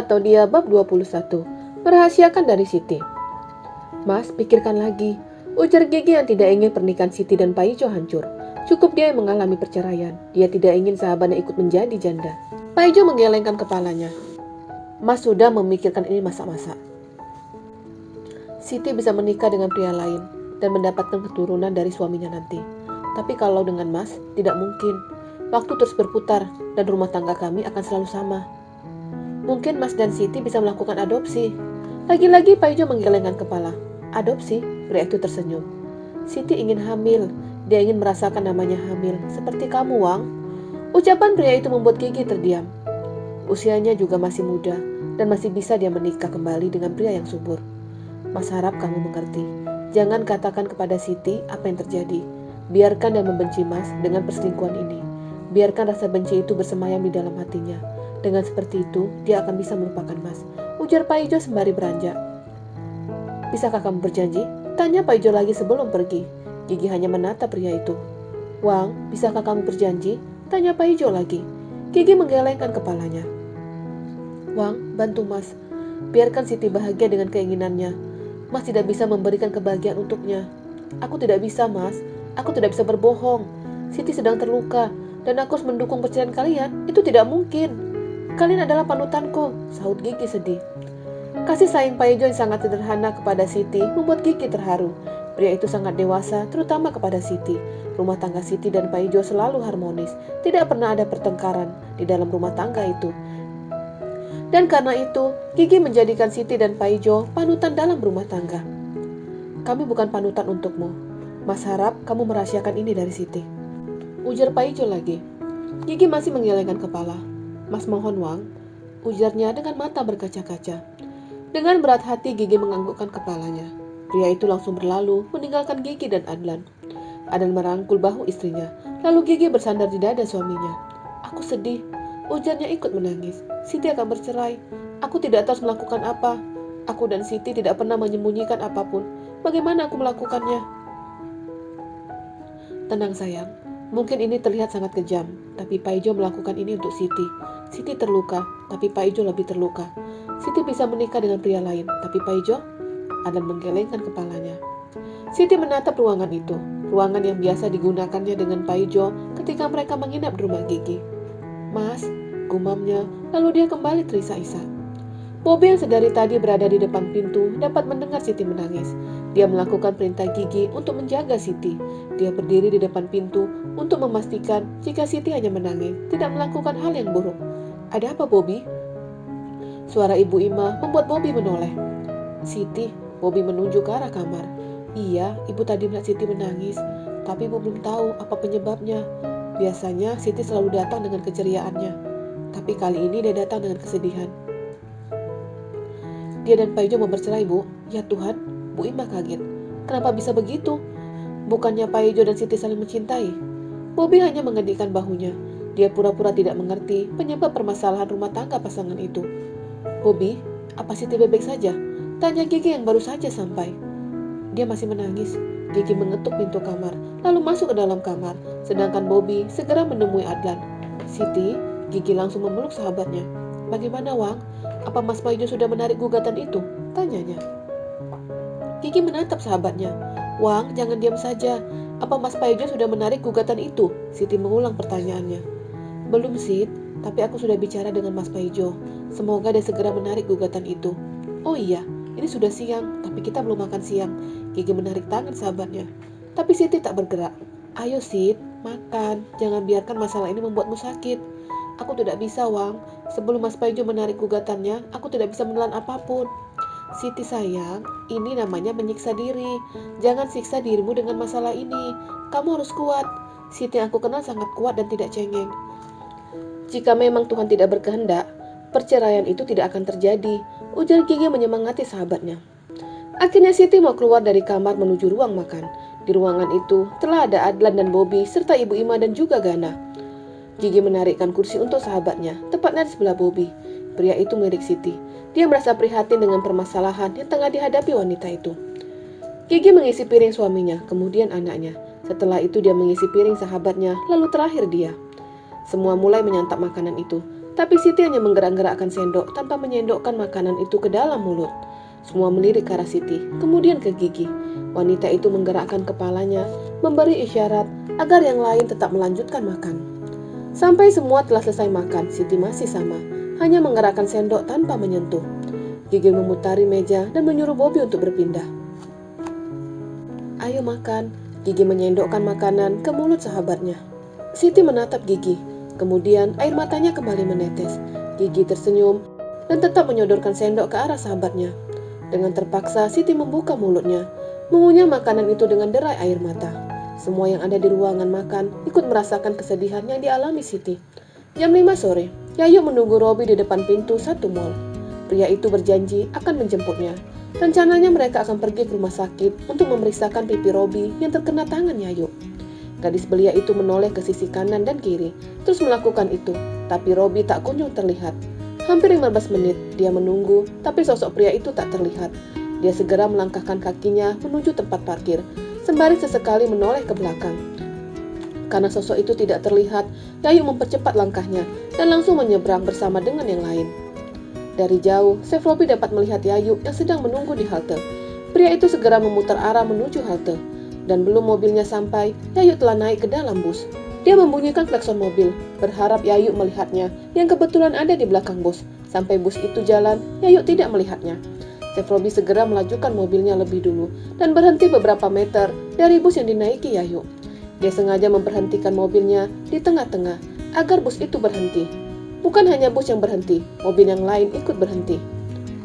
atau Dia bab 21. Merahasiakan dari Siti. Mas, pikirkan lagi. Ujar Gigi yang tidak ingin pernikahan Siti dan Paijo hancur. Cukup dia yang mengalami perceraian. Dia tidak ingin sahabatnya ikut menjadi janda. Paijo menggelengkan kepalanya. Mas sudah memikirkan ini masa-masa. Siti bisa menikah dengan pria lain dan mendapatkan keturunan dari suaminya nanti. Tapi kalau dengan Mas, tidak mungkin. Waktu terus berputar dan rumah tangga kami akan selalu sama. Mungkin Mas dan Siti bisa melakukan adopsi. Lagi-lagi Paijo menggelengkan kepala. Adopsi? Pria itu tersenyum. Siti ingin hamil. Dia ingin merasakan namanya hamil. Seperti kamu, Wang. Ucapan pria itu membuat Gigi terdiam. Usianya juga masih muda dan masih bisa dia menikah kembali dengan pria yang subur. Mas harap kamu mengerti. Jangan katakan kepada Siti apa yang terjadi. Biarkan dia membenci Mas dengan perselingkuhan ini. Biarkan rasa benci itu bersemayam di dalam hatinya. Dengan seperti itu, dia akan bisa melupakan Mas. Ujar Paijo sembari beranjak. Bisakah kamu berjanji? Tanya Paijo lagi sebelum pergi. Gigi hanya menatap pria itu. Wang, bisakah kamu berjanji? Tanya Paijo lagi. Gigi menggelengkan kepalanya. Wang, bantu Mas. Biarkan Siti bahagia dengan keinginannya. Mas tidak bisa memberikan kebahagiaan untuknya. Aku tidak bisa, Mas. Aku tidak bisa berbohong. Siti sedang terluka dan aku harus mendukung perceraian kalian. Itu tidak mungkin. Kalian adalah panutanku, sahut Gigi sedih. Kasih sayang Paijo yang sangat sederhana kepada Siti membuat Gigi terharu. Pria itu sangat dewasa, terutama kepada Siti. Rumah tangga Siti dan Paijo selalu harmonis. Tidak pernah ada pertengkaran di dalam rumah tangga itu. Dan karena itu, Gigi menjadikan Siti dan Paijo panutan dalam rumah tangga. Kami bukan panutan untukmu. Mas harap kamu merahasiakan ini dari Siti. Ujar Paijo lagi. Gigi masih menggelengkan kepala. Mas mohon, Wang. Ujarnya dengan mata berkaca-kaca. Dengan berat hati Gigi menganggukkan kepalanya. Pria itu langsung berlalu meninggalkan Gigi dan Adlan. Adlan merangkul bahu istrinya. Lalu Gigi bersandar di dada suaminya. Aku sedih. Ujarnya ikut menangis. Siti akan bercerai. Aku tidak tahu melakukan apa. Aku dan Siti tidak pernah menyembunyikan apapun. Bagaimana aku melakukannya? Tenang sayang. Mungkin ini terlihat sangat kejam. Tapi Paijo melakukan ini untuk Siti. Siti terluka. Tapi Paijo lebih terluka. Siti bisa menikah dengan pria lain. Tapi Paijo? Adlan menggelengkan kepalanya. Siti menatap ruangan itu. Ruangan yang biasa digunakannya dengan Paijo ketika mereka menginap di rumah Gigi. Mas, gumamnya, lalu dia kembali terisak-isak. Bobby yang sedari tadi berada di depan pintu dapat mendengar Siti menangis. Dia melakukan perintah Gigi untuk menjaga Siti. Dia berdiri di depan pintu untuk memastikan jika Siti hanya menangis, tidak melakukan hal yang buruk. Ada apa, Bobby? Suara Ibu Ima membuat Bobby menoleh. Siti, Bobby menunjuk ke arah kamar. Iya, Ibu tadi melihat Siti menangis, tapi Ibu belum tahu apa penyebabnya. Biasanya Siti selalu datang dengan keceriaannya, tapi kali ini dia datang dengan kesedihan. Dia dan Paijo mau bercerai, Bu. Ya Tuhan, Bu Ima kaget. Kenapa bisa begitu? Bukannya Paijo dan Siti saling mencintai? Bobby hanya mengedikkan bahunya. Dia pura-pura tidak mengerti penyebab permasalahan rumah tangga pasangan itu. Bobby, apa Siti baik-baik saja? Tanya Gigi yang baru saja sampai. Dia masih menangis. Gigi mengetuk pintu kamar, lalu masuk ke dalam kamar. Sedangkan Bobby segera menemui Adlan. Siti, Gigi langsung memeluk sahabatnya. Bagaimana, Wang? Apa Mas Paijo sudah menarik gugatan itu? Tanyanya. Gigi menatap sahabatnya. Wang, jangan diam saja. Apa Mas Paijo sudah menarik gugatan itu? Siti mengulang pertanyaannya. Belum, Sid, tapi aku sudah bicara dengan Mas Paijo. Semoga dia segera menarik gugatan itu. Oh iya, ini sudah siang, tapi kita belum makan siang. Gigi menarik tangan sahabatnya. Tapi Siti tak bergerak. Ayo Sid, makan. Jangan biarkan masalah ini membuatmu sakit. Aku tidak bisa, Wang. Sebelum Mas Paijo menarik gugatannya, aku tidak bisa menelan apapun. Siti sayang, ini namanya menyiksa diri. Jangan siksa dirimu dengan masalah ini. Kamu harus kuat. Siti yang aku kenal sangat kuat dan tidak cengeng. Jika memang Tuhan tidak berkehendak, perceraian itu tidak akan terjadi. Ujar Gigi menyemangati sahabatnya. Akhirnya Siti mau keluar dari kamar menuju ruang makan. Di ruangan itu telah ada Adlan dan Bobby serta Ibu Ima dan juga Gana. Gigi menarikkan kursi untuk sahabatnya, tepatnya di sebelah Bobby. Pria itu melirik Siti. Dia merasa prihatin dengan permasalahan yang tengah dihadapi wanita itu. Gigi mengisi piring suaminya, kemudian anaknya. Setelah itu dia mengisi piring sahabatnya, lalu terakhir dia. Semua mulai menyantap makanan itu. Tapi Siti hanya menggerak-gerakkan sendok tanpa menyendokkan makanan itu ke dalam mulut. Semua melirik ke arah Siti, kemudian ke Gigi. Wanita itu menggerakkan kepalanya, memberi isyarat agar yang lain tetap melanjutkan makan. Sampai semua telah selesai makan, Siti masih sama, hanya menggerakkan sendok tanpa menyentuh. Gigi memutari meja dan menyuruh Bobby untuk berpindah. Ayo makan, Gigi menyendokkan makanan ke mulut sahabatnya. Siti menatap Gigi, kemudian air matanya kembali menetes. Gigi tersenyum dan tetap menyodorkan sendok ke arah sahabatnya. Dengan terpaksa, Siti membuka mulutnya, mengunyah makanan itu dengan derai air mata. Semua yang ada di ruangan makan ikut merasakan kesedihan yang dialami Siti. Jam 5 sore, Yayu menunggu Robby di depan pintu satu mal. Pria itu berjanji akan menjemputnya. Rencananya mereka akan pergi ke rumah sakit untuk memeriksakan pipi Robby yang terkena tangan Yayu. Gadis belia itu menoleh ke sisi kanan dan kiri, terus melakukan itu, tapi Robby tak kunjung terlihat. Hampir 15 menit, dia menunggu, tapi sosok pria itu tak terlihat. Dia segera melangkahkan kakinya menuju tempat parkir, sembari sesekali menoleh ke belakang. Karena sosok itu tidak terlihat, Yayu mempercepat langkahnya dan langsung menyeberang bersama dengan yang lain. Dari jauh, Chef Robby dapat melihat Yayu yang sedang menunggu di halte. Pria itu segera memutar arah menuju halte. Dan belum mobilnya sampai, Yayu telah naik ke dalam bus. Dia membunyikan klakson mobil, berharap Yayu melihatnya, yang kebetulan ada di belakang bus. Sampai bus itu jalan, Yayu tidak melihatnya. Chef Robby segera melajukan mobilnya lebih dulu, dan berhenti beberapa meter dari bus yang dinaiki Yayu. Dia sengaja memberhentikan mobilnya di tengah-tengah, agar bus itu berhenti. Bukan hanya bus yang berhenti, mobil yang lain ikut berhenti.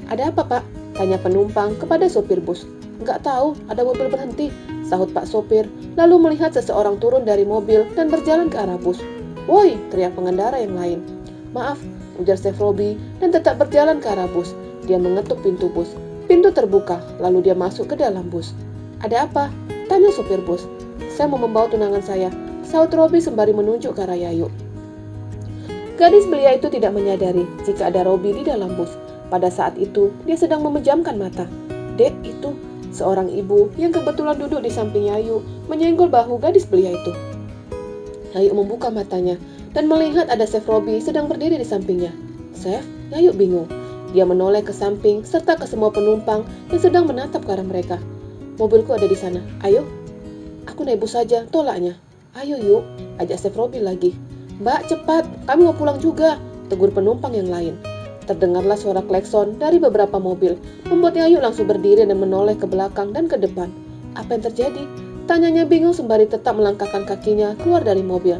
"Ada apa, Pak?" tanya penumpang kepada sopir bus. "Nggak tahu, ada mobil berhenti," sahut Pak sopir, lalu melihat seseorang turun dari mobil dan berjalan ke arah bus. "Woi!" teriak pengendara yang lain. "Maaf," ujar Chef Robby dan tetap berjalan ke arah bus. Dia mengetuk pintu bus. Pintu terbuka, lalu dia masuk ke dalam bus. "Ada apa?" tanya sopir bus. "Saya mau membawa tunangan saya," sahut Robby sembari menunjuk ke arah Yayu. Gadis belia itu tidak menyadari jika ada Robby di dalam bus. Pada saat itu, dia sedang memejamkan mata. "Dek, itu," seorang ibu yang kebetulan duduk di samping Yayu menyenggol bahu gadis belia itu. Yayu membuka matanya dan melihat ada Chef Robby sedang berdiri di sampingnya. "Chef?" Yayu bingung. Dia menoleh ke samping serta ke semua penumpang yang sedang menatap ke arah mereka. "Mobilku ada di sana. Ayo." "Aku naik bus saja," tolaknya. "Ayo yuk," ajak Chef Robby lagi. "Mbak, cepat, kami mau pulang juga," tegur penumpang yang lain. Terdengarlah suara klakson dari beberapa mobil, membuat Yayu langsung berdiri dan menoleh ke belakang dan ke depan. "Apa yang terjadi?" tanyanya bingung sembari tetap melangkahkan kakinya keluar dari mobil.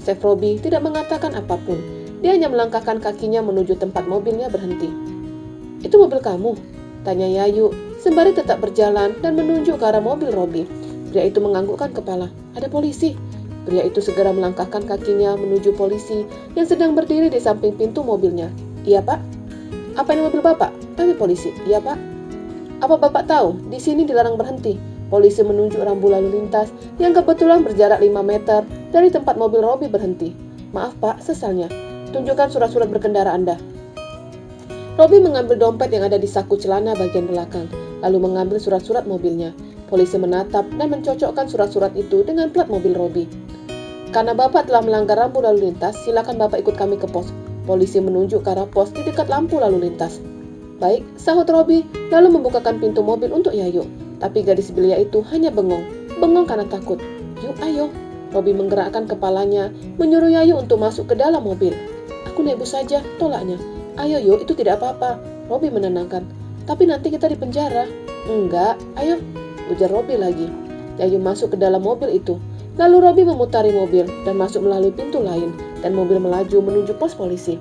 Chef Robby tidak mengatakan apapun. Dia hanya melangkahkan kakinya menuju tempat mobilnya berhenti. "Itu mobil kamu?" tanya Yayu sembari tetap berjalan dan menunjuk ke arah mobil Robby. Pria itu menganggukkan kepala. "Ada polisi." Pria itu segera melangkahkan kakinya menuju polisi yang sedang berdiri di samping pintu mobilnya. "Iya, Pak." "Apa ini mobil Bapak?" tanya polisi. "Iya, Pak." "Apa Bapak tahu, di sini dilarang berhenti?" Polisi menunjuk rambu lalu lintas yang kebetulan berjarak 5 meter dari tempat mobil Robby berhenti. "Maaf, Pak," sesalnya. "Tunjukkan surat-surat berkendara Anda." Robby mengambil dompet yang ada di saku celana bagian belakang, lalu mengambil surat-surat mobilnya. Polisi menatap dan mencocokkan surat-surat itu dengan plat mobil Robby. "Karena Bapak telah melanggar rambu lalu lintas, silakan Bapak ikut kami ke pos." Polisi menunjuk ke arah pos di dekat lampu lalu lintas. "Baik," sahut Robby, lalu membukakan pintu mobil untuk Yayu. Tapi gadis belia itu hanya bengong karena takut. "Yuk, ayo." Robby menggerakkan kepalanya, menyuruh Yayu untuk masuk ke dalam mobil. "Aku naik bus saja," tolaknya. "Ayo yuk, itu tidak apa-apa," Robby menenangkan. "Tapi nanti kita di penjara." "Enggak, ayo," ujar Robby lagi. Yayu masuk ke dalam mobil itu. Lalu Robby memutari mobil dan masuk melalui pintu lain, dan mobil melaju menuju pos polisi.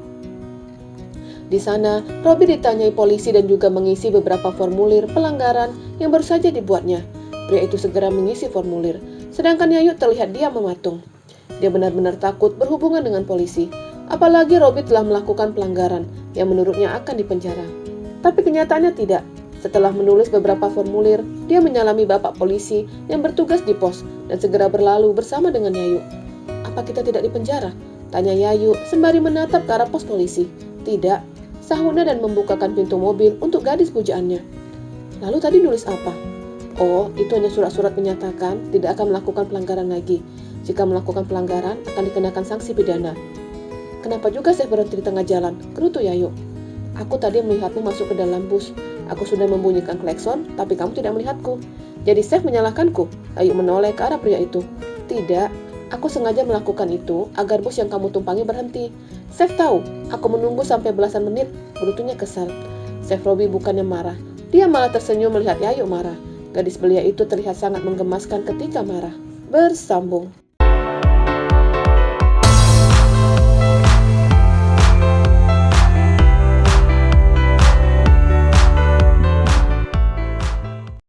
Di sana, Robby ditanyai polisi dan juga mengisi beberapa formulir pelanggaran yang baru saja dibuatnya. Pria itu segera mengisi formulir, sedangkan Yayu terlihat diam mematung. Dia benar-benar takut berhubungan dengan polisi, apalagi Robby telah melakukan pelanggaran yang menurutnya akan dipenjara. Tapi kenyataannya tidak. Setelah menulis beberapa formulir, dia menyalami bapak polisi yang bertugas di pos dan segera berlalu bersama dengan Yayu. "Apa kita tidak dipenjara?" tanya Yayu sembari menatap ke arah pos polisi. "Tidak," sahutnya dan membukakan pintu mobil untuk gadis pujaannya. "Lalu tadi nulis apa?" "Oh, itu hanya surat-surat menyatakan tidak akan melakukan pelanggaran lagi. Jika melakukan pelanggaran, akan dikenakan sanksi pidana." Kenapa juga Chef berhenti di tengah jalan? Gerutu Yayu. Aku tadi melihatmu masuk ke dalam bus. Aku sudah membunyikan klakson, tapi kamu tidak melihatku. Jadi Chef menyalahkanku? Yayu menoleh ke arah pria itu. Tidak, aku sengaja melakukan itu agar bus yang kamu tumpangi berhenti. Chef tahu, aku menunggu sampai belasan menit. Gerutunya kesal. Chef Robi bukannya marah. Dia malah tersenyum melihat Yayu marah. Gadis belia itu terlihat sangat menggemaskan ketika marah. Bersambung.